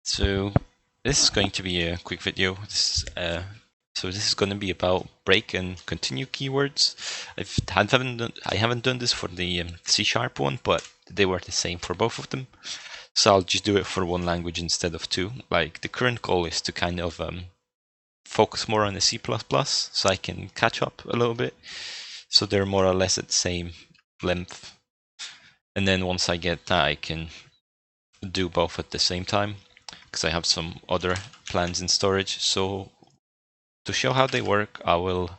So this is going to be a quick video. So this is going to be about break and continue keywords. I haven't done this for the C# one, but they were the same for both of them. So I'll just do it for one language instead of two. Like the current goal is to kind of focus more on the C++, so I can catch up a little bit. So they're more or less at the same length. And then once I get that, I can do both at the same time, because I have some other plans in storage. So to show how they work, I will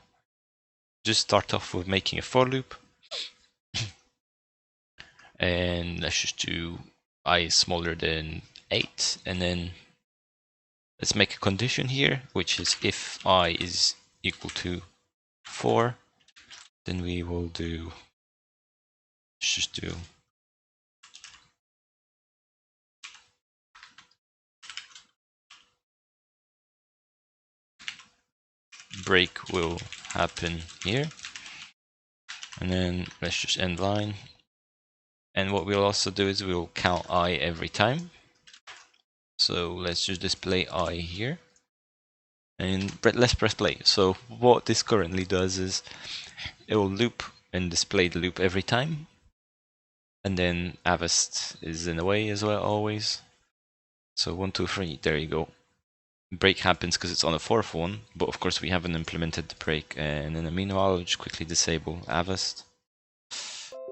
just start off with making a for loop. And let's just do I smaller than 8, and then let's make a condition here, which is if I is equal to 4, then we will do, let's just do break will happen here, and then let's just end line. And what we'll also do is we'll count I every time. So let's just display I here, and let's press play. So what this currently does is it will loop and display the loop every time, and then Avast is in the way as well always. So 1, 2, 3, there you go. Break happens because it's on the fourth one, but of course we haven't implemented the break. And in the meanwhile, I'll just quickly disable Avast.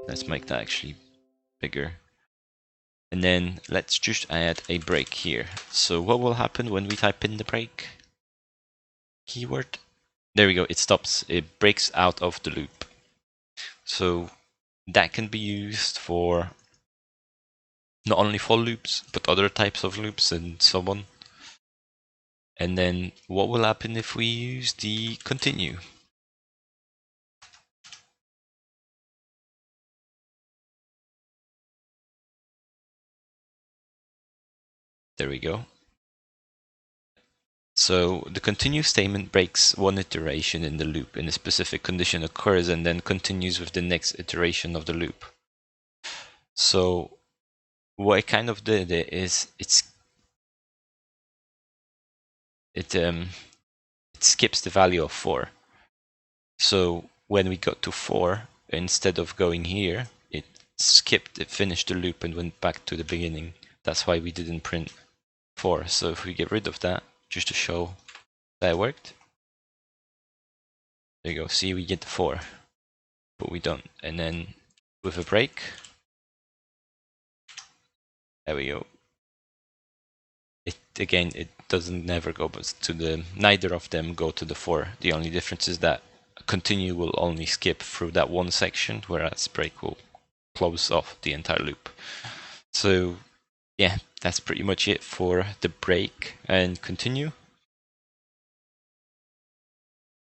Let's make that actually bigger. And then let's just add a break here. So what will happen when we type in the break keyword? There we go, it stops, it breaks out of the loop. So that can be used for not only for loops, but other types of loops and so on. And then what will happen if we use the continue? There we go. So the continue statement breaks one iteration in the loop and a specific condition occurs and then continues with the next iteration of the loop. So what I kind of did is it skips the value of 4. So when we got to 4, instead of going here, it finished the loop and went back to the beginning. That's why we didn't print 4. So if we get rid of that, just to show that it worked, there you go, see, we get the 4, but we don't. And then with a break, there we go. It doesn't never go to the, neither of them go to the 4. The only difference is that continue will only skip through that one section, whereas break will close off the entire loop. So yeah, that's pretty much it for the break and continue.